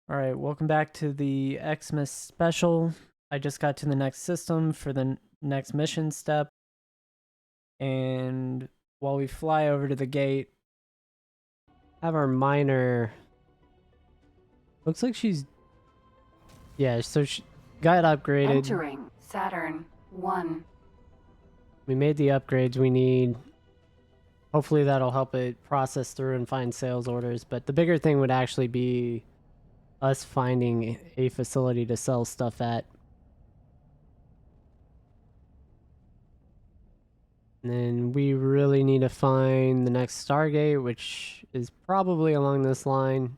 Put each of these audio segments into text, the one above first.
Alright, welcome back to the Xmas special. I just got to the next system for the next mission step. And while we fly over to the gate, have our miner. Looks like she's. Yeah, so she got upgraded. Entering Saturn 1. We made the upgrades we need. Hopefully that'll help it process through and find sales orders. But the bigger thing would actually be us finding a facility to sell stuff at. And then we really need to find the next Stargate, which is probably along this line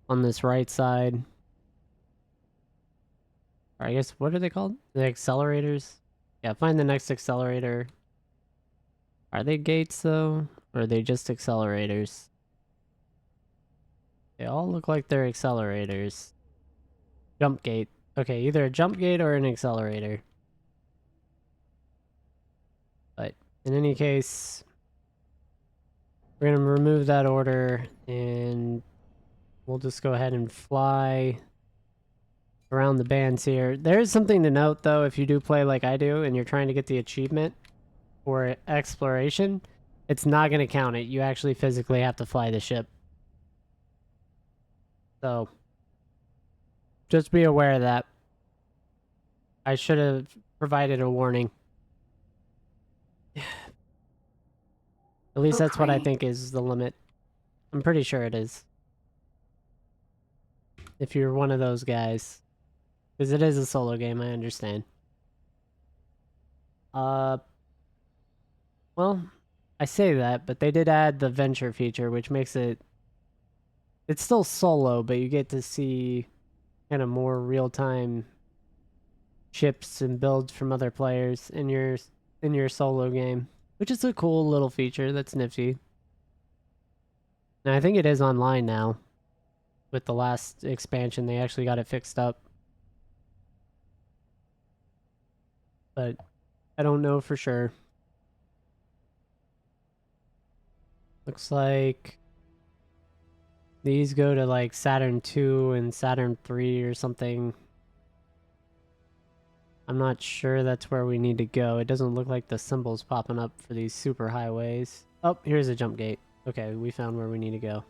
on this right side. Or I guess, what are they called? The accelerators? Yeah, find the next accelerator. Are they gates, though? Or are they just accelerators? They all look like they're accelerators. Jump gate. Okay, either a jump gate or an accelerator. But in any case, we're going to remove that order and we'll just go ahead and fly around the bands here. There is something to note, though, if you do play like I do and you're trying to get the achievement for exploration, it's not going to count it. You actually physically have to fly the ship. So, just be aware of that. I should have provided a warning. At least that's what I think is the limit. I'm pretty sure it is. If you're one of those guys. Because it is a solo game, I understand. Well, I say that, but they did add the venture feature, which makes it... It's still solo, but you get to see kind of more real-time ships and builds from other players in your solo game, which is a cool little feature that's nifty. And I think it is online now. With the last expansion, they actually got it fixed up. But I don't know for sure. Looks like these go to like Saturn 2 and Saturn 3 or something. I'm not sure that's where we need to go. It doesn't look like the symbols popping up for these super highways. Oh, here's a jump gate. Okay, we found where we need to go.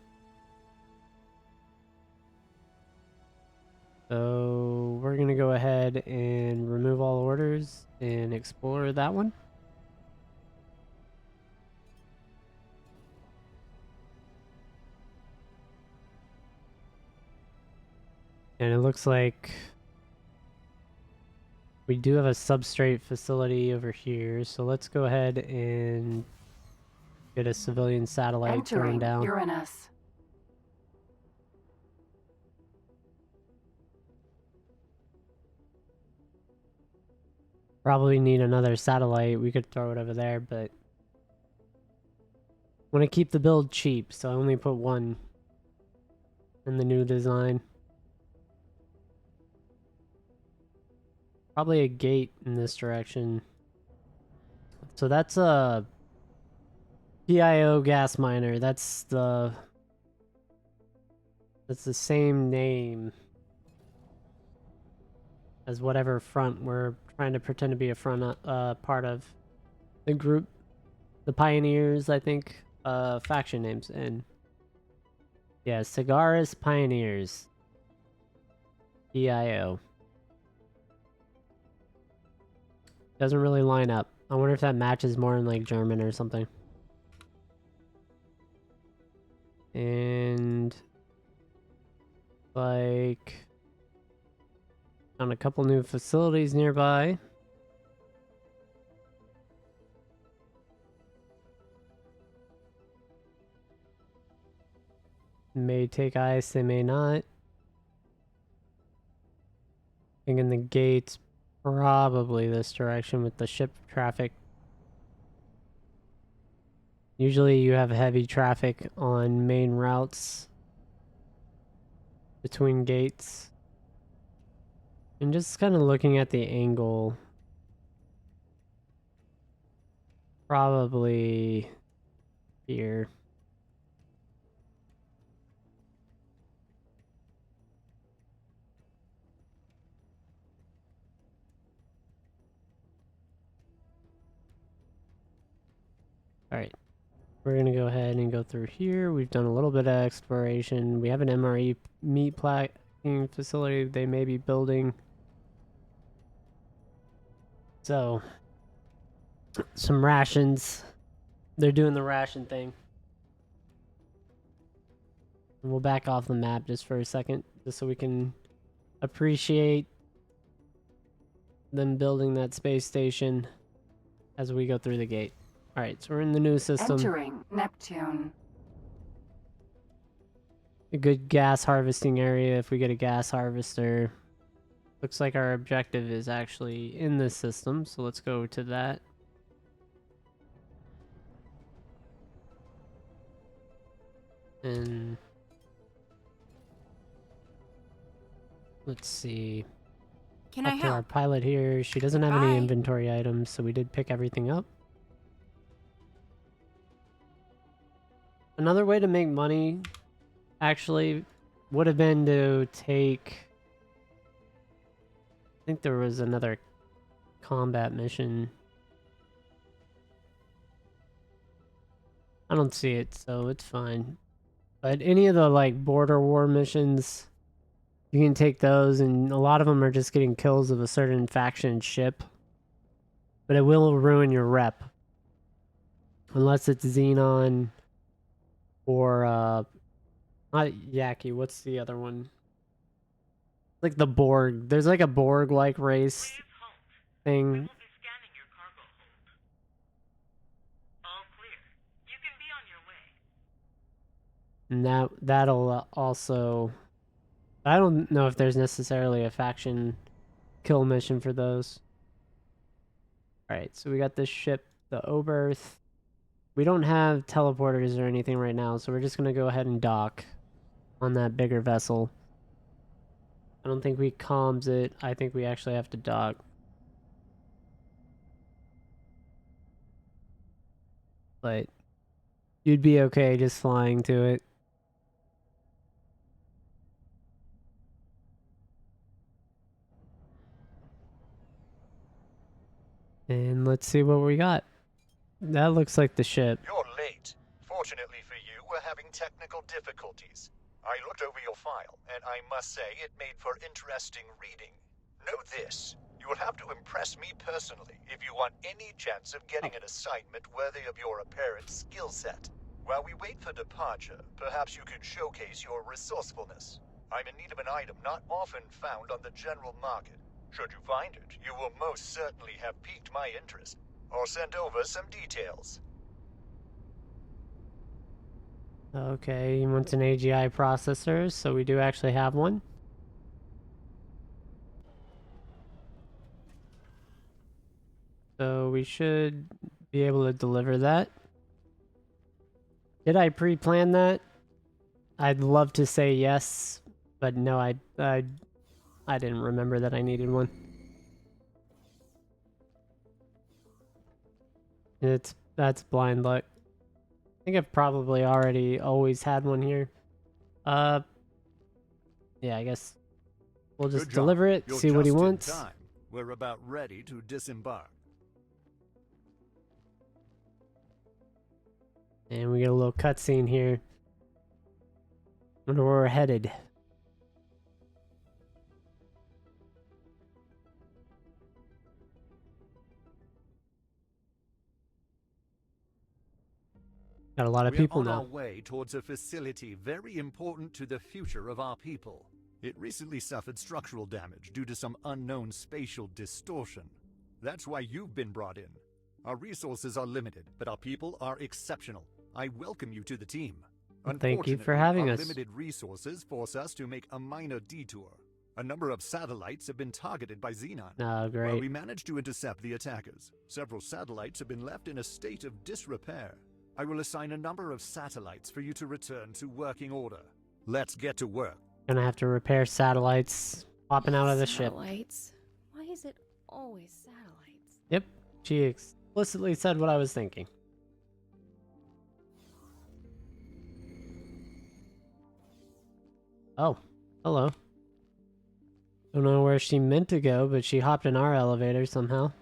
So we're going to go ahead and remove all orders and explore that one. And it looks like we do have a substrate facility over here. So let's go ahead and get a civilian satellite thrown down. Uranus. Probably need another satellite. We could throw it over there, but want to keep the build cheap, so I only put one in the new design. Probably a gate in this direction. So that's a PIO gas miner. That's the same name as whatever front we're trying to pretend to be a front part of. The group, the Pioneers, I think, faction names, and yeah, Cigaris Pioneers, PIO. Doesn't really line up. I wonder if that matches more in like German or something. And like found a couple new facilities nearby. May take ice, they may not. Thinking the gates probably this direction with the ship traffic. Usually you have heavy traffic on main routes between gates. And just kind of looking at the angle. Probably here. Alright. We're gonna go ahead and go through here. We've done a little bit of exploration. We have an MRE meat packing facility they may be building. So, some rations. They're doing the ration thing. And we'll back off the map just for a second, just so we can appreciate them building that space station as we go through the gate. Alright, so we're in the new system. Entering Neptune. A good gas harvesting area if we get a gas harvester. Looks like our objective is actually in this system, so let's go to that. And let's see. Can Up I to our help? pilot here. She doesn't have any Goodbye. inventory items, so we did pick everything up. Another way to make money actually would have been to take... I think there was another combat mission. I don't see it, so it's fine. But any of the like border war missions, you can take those, and a lot of them are just getting kills of a certain faction ship. But it will ruin your rep. Unless it's Xenon or not Yaki, what's the other one? Like the Borg. There's like a Borg-like race thing. And that'll also... I don't know if there's necessarily a faction kill mission for those. Alright, so we got this ship, the Oberth. We don't have teleporters or anything right now, so we're just gonna go ahead and dock on that bigger vessel. I don't think we comms it. I think we actually have to dock. But you'd be okay just flying to it. And let's see what we got. That looks like the ship. You're late. Fortunately for you, we're having technical difficulties. I looked over your file, and I must say it made for interesting reading. Know this, you will have to impress me personally if you want any chance of getting an assignment worthy of your apparent skill set. While we wait for departure, perhaps you can showcase your resourcefulness. I'm in need of an item not often found on the general market. Should you find it, you will most certainly have piqued my interest. I'll send over some details. Okay, he wants an AGI processor, so we do actually have one. So we should be able to deliver that. Did I pre-plan that? I'd love to say yes, but no, I didn't remember that I needed one. That's blind luck. I think I've probably already always had one here. Yeah, I guess we'll just deliver it, You're see what he just in wants. time. We're about ready to disembark. And we get a little cutscene here. Wonder where we're headed. Got a lot of people We're on now. our way towards a facility very important to the future of our people. It recently suffered structural damage due to some unknown spatial distortion. That's why you've been brought in. Our resources are limited, but our people are exceptional. I welcome you to the team. Thank you for Unfortunately, having our us. limited resources force us to make a minor detour. A number of satellites have been targeted by Xenon. Oh, While great. we managed to intercept the attackers, several satellites have been left in a state of disrepair. I will assign a number of satellites for you to return to working order. Let's get to work. Gonna have to repair satellites popping out of the ship. Satellites? Why is it always satellites? Yep, she explicitly said what I was thinking. Oh, hello. Don't know where she meant to go, but she hopped in our elevator somehow.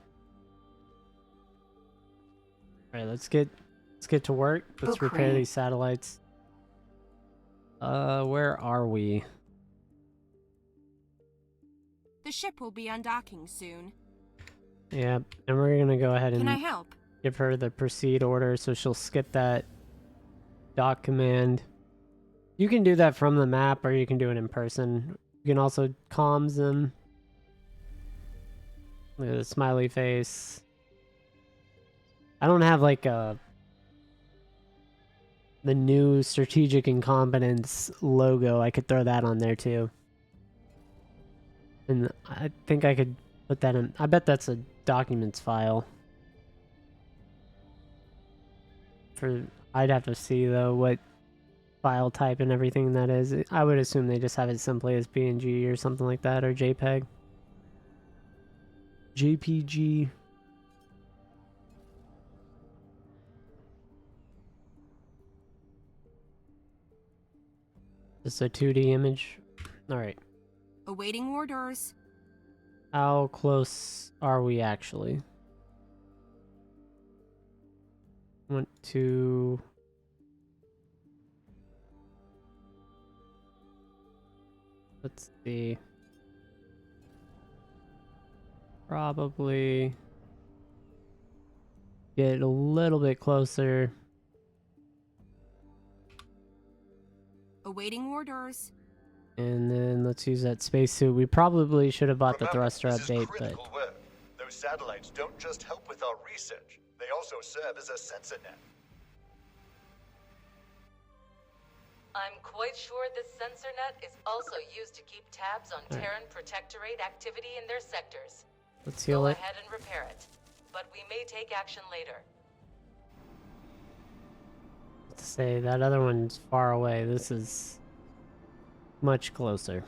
Alright, let's get Let's get to work. Let's repair Okay. these satellites. Where are we? The ship will be undocking soon. Yeah, and we're gonna go ahead Can I and help? give her the proceed order so she'll skip that dock command. You can do that from the map or you can do it in person. You can also comms them. Look at the smiley face. I don't have like the new strategic incompetence logo. I could throw that on there too. And I think I could put that in. I bet that's a documents file. I'd have to see though what file type and everything that is. I would assume they just have it simply as PNG or something like that, or JPEG. JPG. Just a 2D image. Alright. Awaiting orders. How close are we actually? Want to... Let's see. Probably get a little bit closer. Awaiting orders. And then let's use that spacesuit. We probably should have bought the Remember, thruster this is update, but critical work. Those satellites don't just help with our research. They also serve as a sensor net. I'm quite sure this sensor net is also used to keep tabs on Alright. Terran Protectorate activity in their sectors. let's heal Go it. ahead and repair it, but we may take action later. Let's say that other one's far away. This is much closer.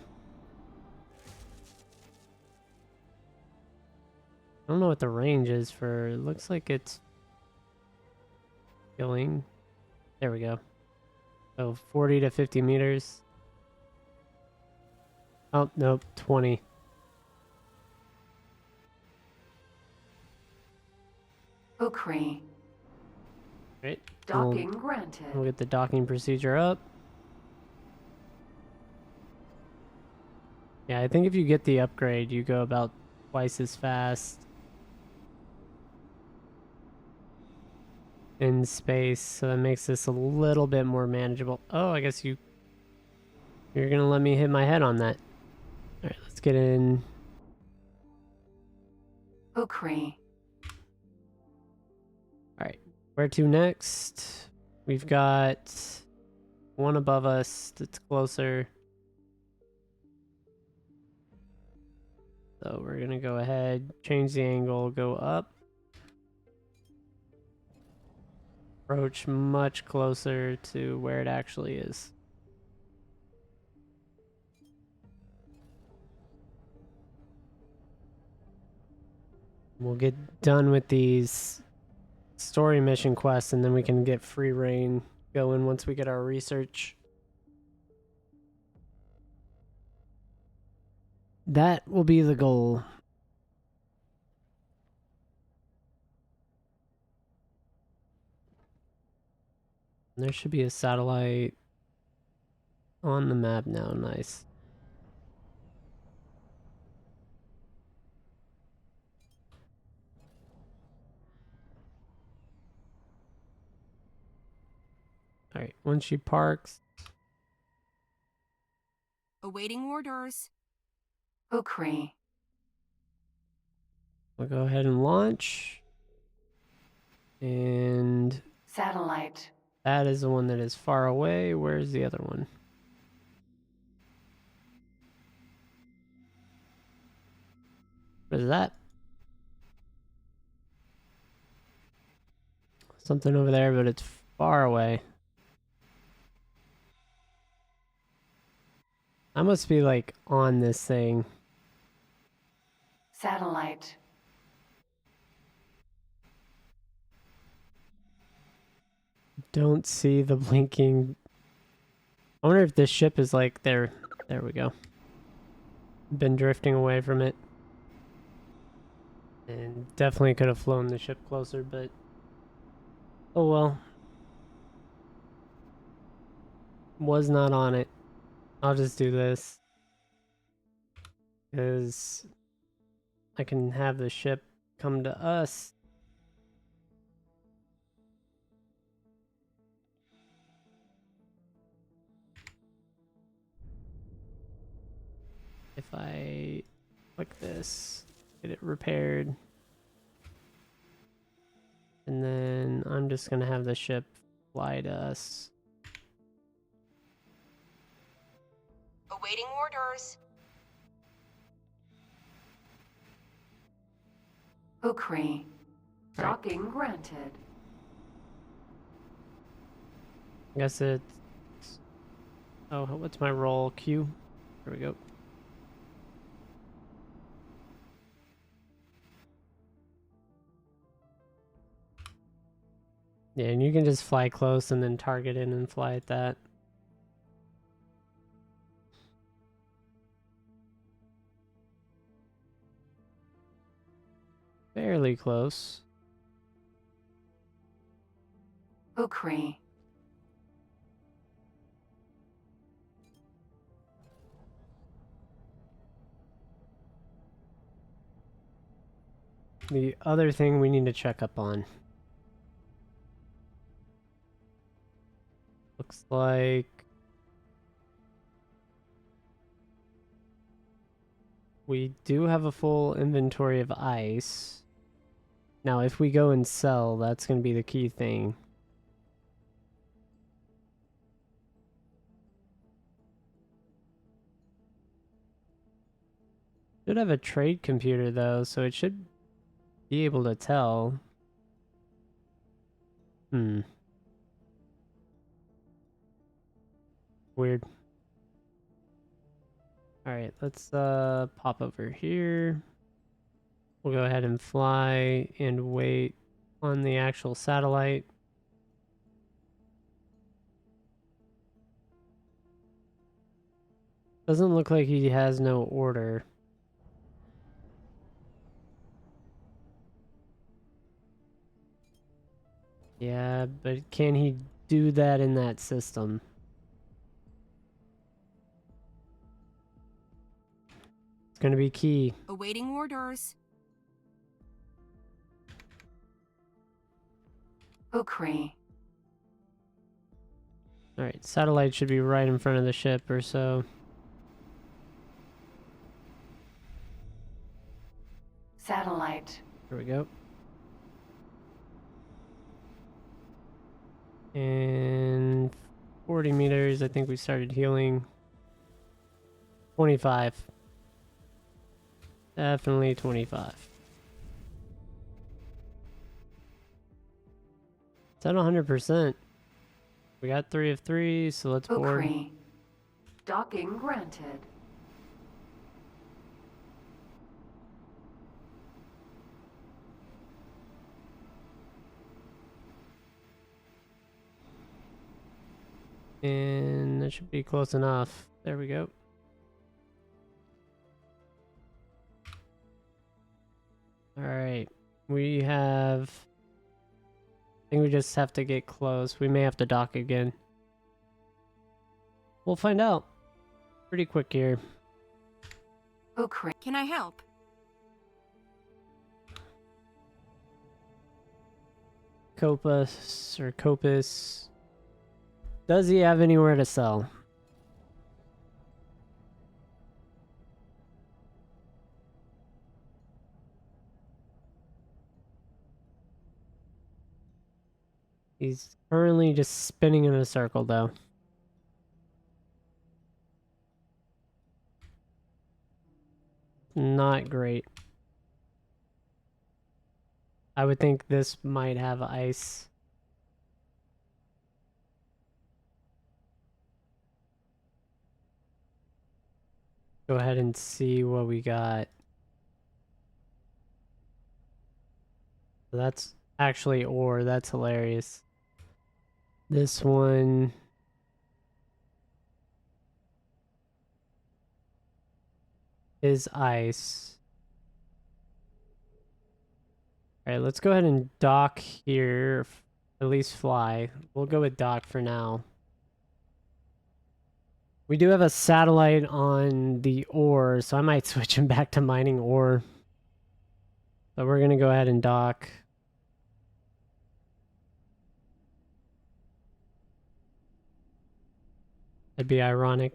I don't know what the range is for. It looks like it's killing. There we go. So 40 to 50 meters. Oh, nope, 20. Ukri. Right. Docking granted. We'll get the docking procedure up. Yeah, I think if you get the upgrade, you go about twice as fast in space, so that makes this a little bit more manageable. Oh, I guess you're gonna let me hit my head on that. All right, let's get in. Ukri. All right, where to next? We've got one above us that's closer. So we're gonna go ahead, change the angle, go up. Approach much closer to where it actually is. We'll get done with these story mission quests and then we can get free reign going once we get our research. That will be the goal. There should be a satellite on the map now. Nice. Alright, once she parks, Awaiting orders. Ukri. we'll go ahead and launch. And Satellite. that is the one that is far away. Where's the other one? What is that? Something over there, but it's far away. I must be like on this thing. Satellite. Don't see the blinking. I wonder if this ship is like there. There we go. Been drifting away from it. And definitely could have flown the ship closer, but oh well. was not on it. I'll just do this. Because I can have the ship come to us. If I click this, get it repaired. And then I'm just gonna have the ship fly to us. Awaiting orders. Ukri. Docking granted. I guess it's... Oh, what's my role? Q? There we go. Yeah, and you can just fly close and then target in and fly at that. Fairly close. Ukri. The other thing we need to check up on. Looks like we do have a full inventory of ice. Now, if we go and sell, that's going to be the key thing. Should have a trade computer though, so it should be able to tell. Weird. Alright, let's pop over here. We'll go ahead and fly and wait on the actual satellite. Doesn't look like he has no order. Yeah, but can he do that in that system? It's gonna be key. Awaiting orders. Ukri. Alright, satellite should be right in front of the ship or so. Satellite. Here we go. And 40 meters, I think we started healing. 25. Definitely 25. It's at 100%. We got 3 of 3, so let's board. Ukri. Docking granted. And that should be close enough. There we go. Alright. We have... I think we just have to get close. We may have to dock again. We'll find out. Pretty quick here. Ukri. Can I help? Copus or Copus. Does he have anywhere to sell? He's currently just spinning in a circle though. Not great. I would think this might have ice. Go ahead and see what we got. That's actually ore. That's hilarious. This one... is ice. Alright, let's go ahead and dock here. At least fly. We'll go with dock for now. We do have a satellite on the ore, so I might switch him back to mining ore. But we're gonna go ahead and dock. That'd be ironic.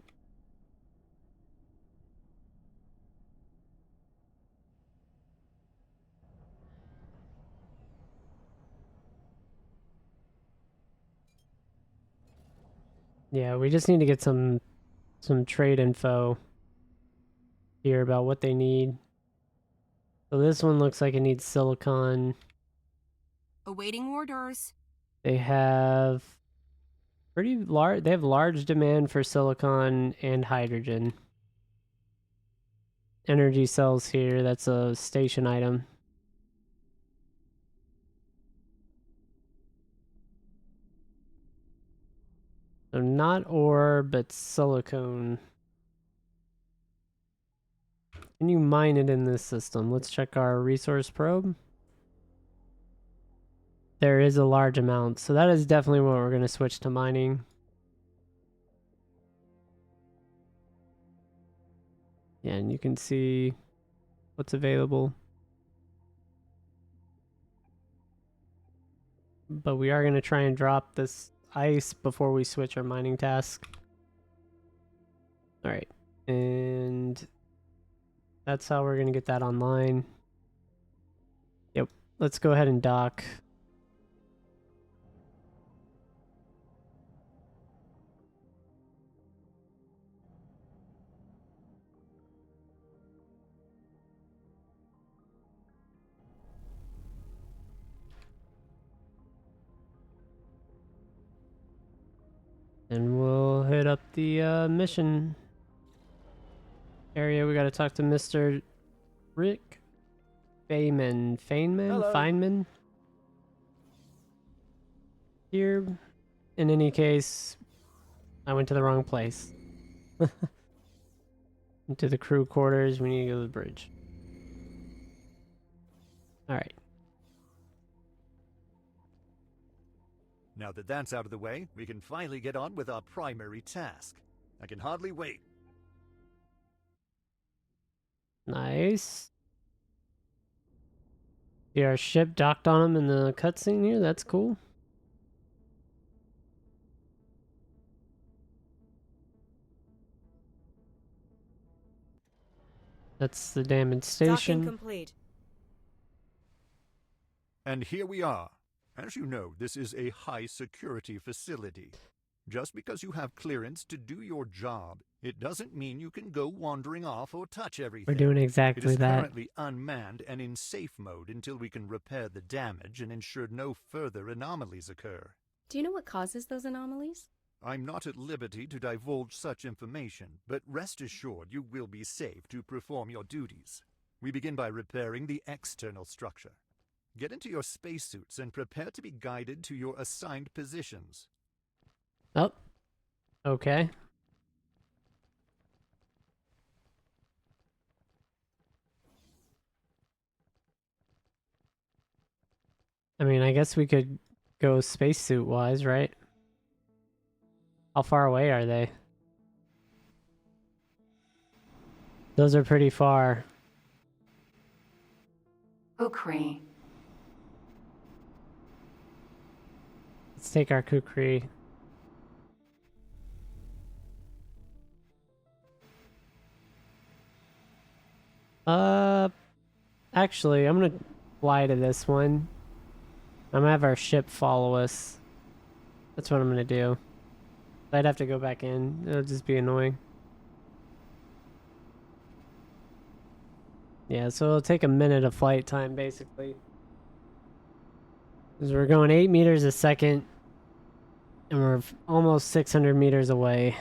Yeah, we just need to get some trade info here about what they need. So this one looks like it needs silicon. Awaiting orders. They have pretty large. They have large demand for silicon and hydrogen. Energy cells here. That's a station item. So not ore, but silicone. Can you mine it in this system? Let's check our resource probe. There is a large amount, so that is definitely what we're going to switch to mining. Yeah, and you can see what's available. But we are going to try and drop this ice before we switch our mining task. Alright, and that's how we're going to get that online. Yep, let's go ahead and dock. And we'll hit up the mission area. We gotta talk to Mr. Rick Feynman here. In any case, I went to the wrong place. Into the crew quarters. We need to go to the bridge. Alright. Now that that's out of the way, we can finally get on with our primary task. I can hardly wait. Nice. See our ship docked on him in the cutscene here. That's cool. That's the damaged Docking station. complete. And here we are. As you know, this is a high-security facility. Just because you have clearance to do your job, it doesn't mean you can go wandering off or touch everything. We're doing It exactly is that. currently unmanned and in safe mode until we can repair the damage and ensure no further anomalies occur. Do you know what causes those anomalies? I'm not at liberty to divulge such information, but rest assured you will be safe to perform your duties. We begin by repairing the external structure. Get into your spacesuits and prepare to be guided to your assigned positions. Oh. Okay. I mean, I guess we could go spacesuit wise, right? How far away are they? Those are pretty far. Kukri. Let's take our Kukri. Actually, I'm gonna fly to this one. I'm gonna have our ship follow us. That's what I'm gonna do. I'd have to go back in. It'll just be annoying. Yeah, so it'll take a minute of flight time, basically. Because we're going 8 meters a second. And we're almost 600 meters away.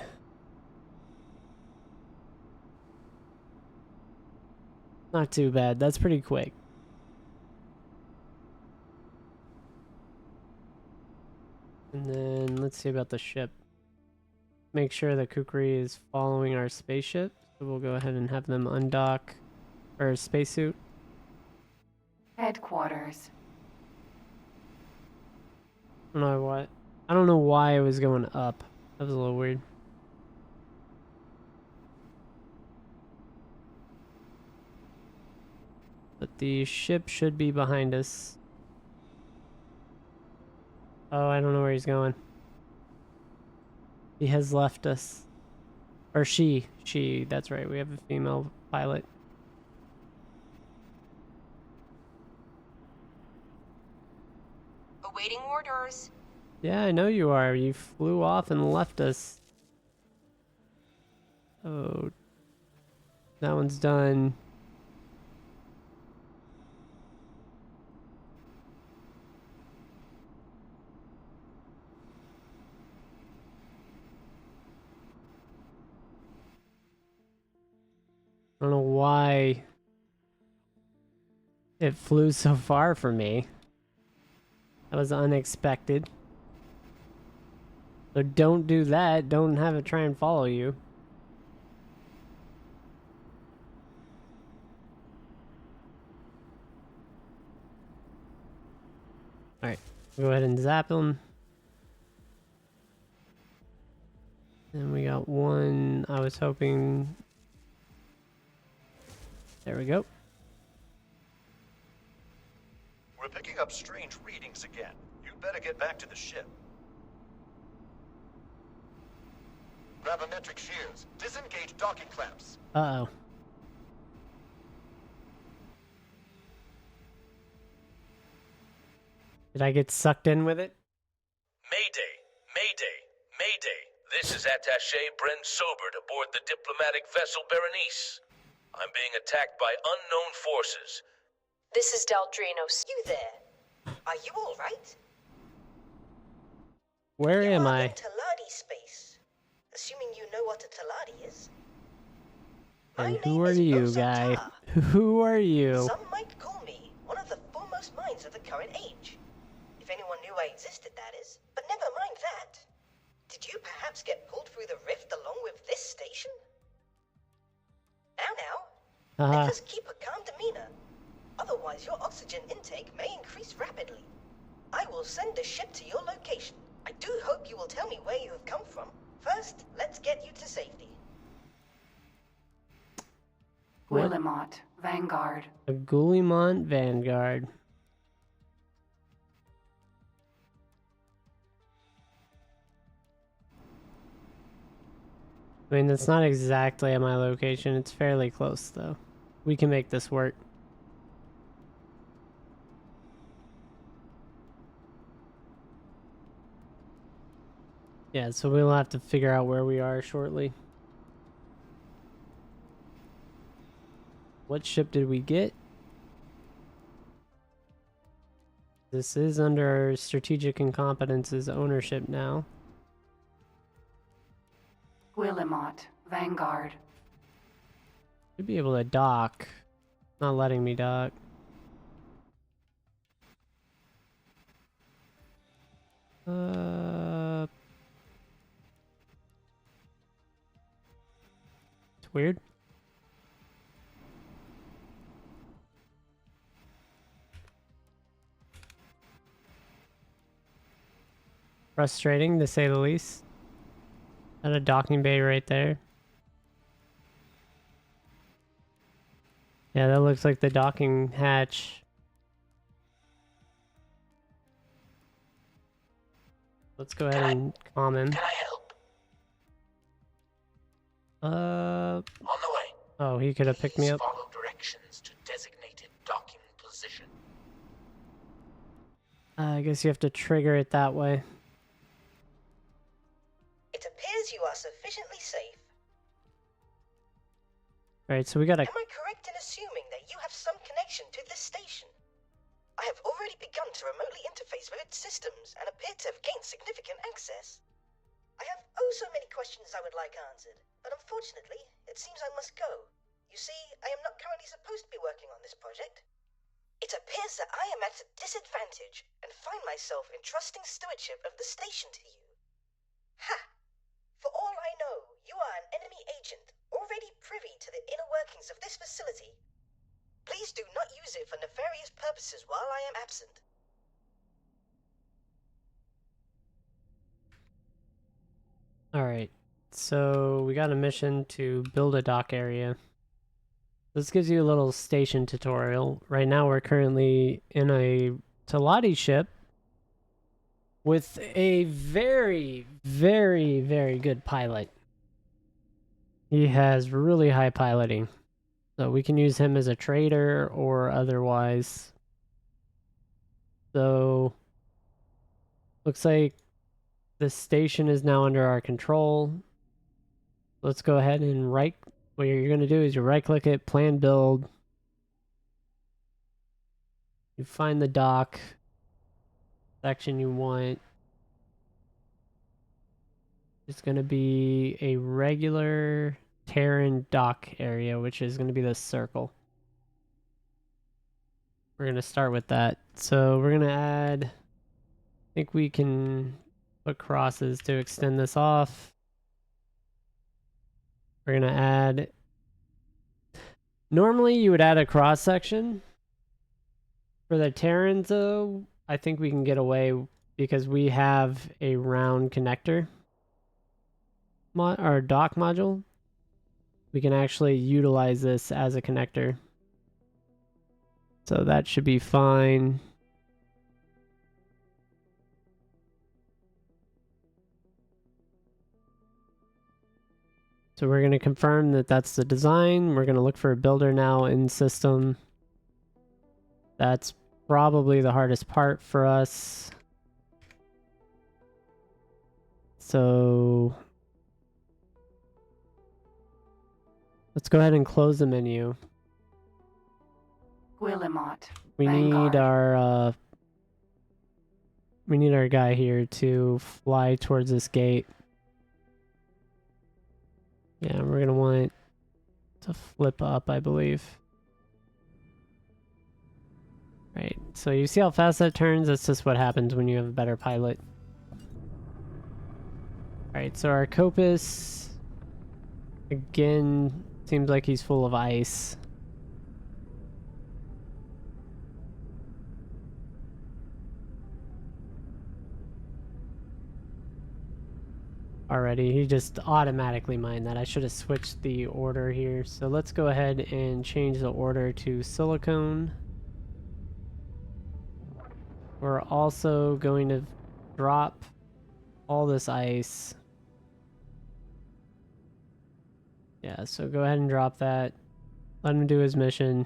Not too bad. That's pretty quick. And then let's see about the ship. Make sure the Kukri is following our spaceship. So we'll go ahead and have them undock our spacesuit. Headquarters. I don't know why it was going up. That was a little weird. But the ship should be behind us. Oh, I don't know where he's going. He has left us. Or she, that's right, we have a female pilot. Awaiting orders. Yeah, I know you are. You flew off and left us. Oh, that one's done. I don't know why it flew so far for me. That was unexpected. So don't do that. Don't have it try and follow you. Alright, go ahead and zap him. And we got one. I was hoping. There we go. We're picking up strange readings again. You'd better get back to the ship. Gravimetric shields. Disengage docking clamps. Uh-oh. Did I get sucked in with it? Mayday! Mayday! Mayday! This is Attaché Brent Sobert aboard the diplomatic vessel Berenice. I'm being attacked by unknown forces. This is Daldrinos. You there? Are you all right? Where am I? In Taladi space. Assuming you know what a Taladi is. And My who name are is you, Ozar guy? Tar. Who are you? Some might call me one of the foremost minds of the current age. If anyone knew I existed, that is. But never mind that. Did you perhaps get pulled through the rift along with this station? Now, let us keep a calm demeanor. Otherwise, your oxygen intake may increase rapidly. I will send a ship to your location. I do hope you will tell me where you have come from. First, let's get you to safety. What? Willimot, Vanguard. A Guillemont Vanguard. I mean, that's not exactly at my location. It's fairly close, though. We can make this work. Yeah, so we'll have to figure out where we are shortly. What ship did we get? This is under Strategic Incompetence's ownership now. Willimot, Vanguard. Should be able to dock. Not letting me dock. It's weird. Frustrating, to say the least. Got a docking bay right there. Yeah, that looks like the docking hatch. Let's go ahead and calm him. Can I help? On the way. Oh, he could have picked me up. Follow directions to designated docking position. I guess you have to trigger it that way. It appears you are sufficiently safe. Alright, so we gotta... Am I correct in assuming that you have some connection to this station? I have already begun to remotely interface with its systems and appear to have gained significant access. I have oh so many questions I would like answered, but unfortunately, it seems I must go. You see, I am not currently supposed to be working on this project. It appears that I am at a disadvantage and find myself entrusting stewardship of the station to you. Ha! For all I know, you are an enemy agent, already privy to the inner workings of this facility. Please do not use it for nefarious purposes while I am absent. Alright, so we got a mission to build a dock area. This gives you a little station tutorial. Right now we're currently in a Talati ship with a very, very, very good pilot. He has really high piloting. So we can use him as a trader or otherwise. So looks like the station is now under our control. Let's go ahead and what you're going to do is you right click it, plan build. You find the dock section you want. It's going to be a regular Terran dock area, which is going to be this circle. We're going to start with that. So we're going to add, I think we can put crosses to extend this off. We're going to add, normally you would add a cross section. For the Terrans though, I think we can get away because we have a round connector. Our dock module. We can actually utilize this as a connector. So that should be fine. So we're going to confirm that that's the design. We're going to look for a builder now in system. That's probably the hardest part for us. So let's go ahead and close the menu. Guillemot. We need our guy here to fly towards this gate. Yeah, we're gonna want it to flip up, I believe. Right, so you see how fast that turns? That's just what happens when you have a better pilot. Alright, so our Copus, again, seems like he's full of ice. Already, he just automatically mined that. I should have switched the order here. So let's go ahead and change the order to silicone. We're also going to drop all this ice. Yeah, so go ahead and drop that. Let him do his mission.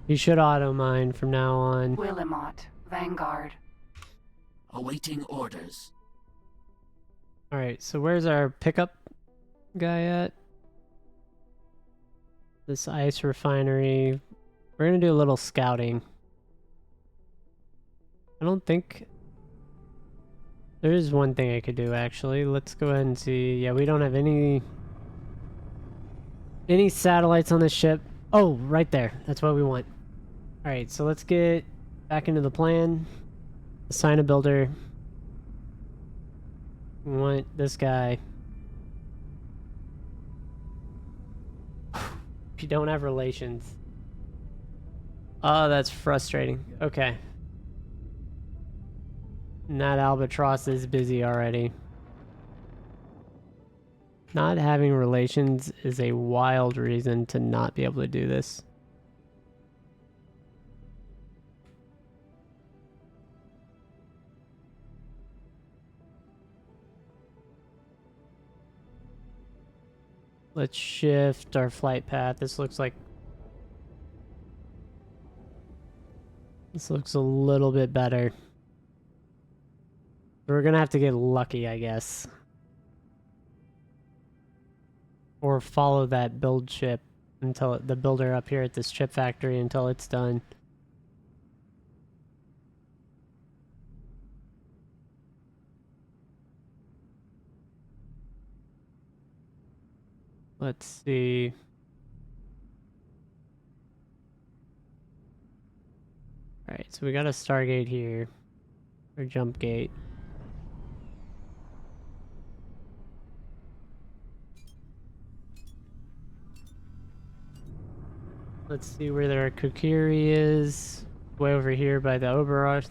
He should auto mine from now on. Guillemot. Vanguard. Awaiting orders. Alright, so where's our pickup guy at? This ice refinery. We're gonna do a little scouting. I don't think... There is one thing I could do, actually. Let's go ahead and see. Yeah, we don't have any satellites on this ship. Oh, right there. That's what we want. Alright, so let's get back into the plan. Assign a builder. We want this guy. If you don't have relations. Oh, that's frustrating. Okay. And that albatross is busy already. Not having relations is a wild reason to not be able to do this. Let's shift our flight path. This looks a little bit better. We're gonna have to get lucky, I guess. Or follow that build ship until the builder up here at this chip factory until it's done. Let's see. Alright, so we got a Stargate here. Or jump gate. Let's see where their Kokiri is. Way over here by the Oberroth.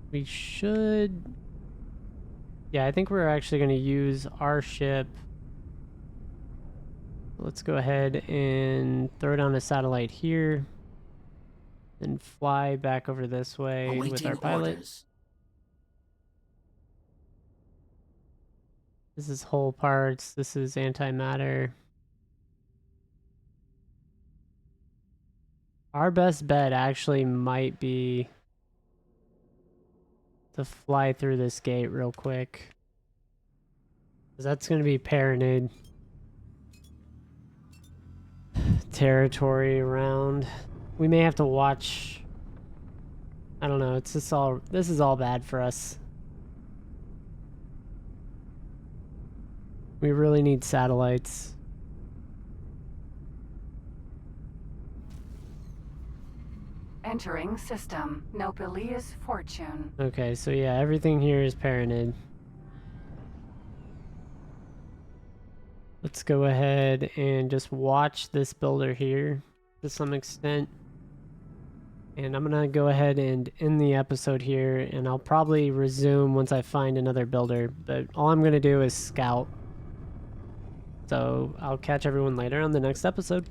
We should Yeah, I think we're actually going to use our ship. Let's go ahead and throw it on a satellite here. And fly back over this way with our Awaiting pilot. orders. This is hull parts. This is antimatter. Our best bet actually might be to fly through this gate real quick. 'Cause that's going to be Terran territory around. We may have to watch. I don't know. It's just all. This is all bad for us. We really need satellites. Entering system. Nobilius Fortune. Okay, so yeah, everything here is Terran. Let's go ahead and just watch this builder here to some extent. And I'm gonna go ahead and end the episode here, and I'll probably resume once I find another builder, but all I'm gonna do is scout. So I'll catch everyone later on the next episode.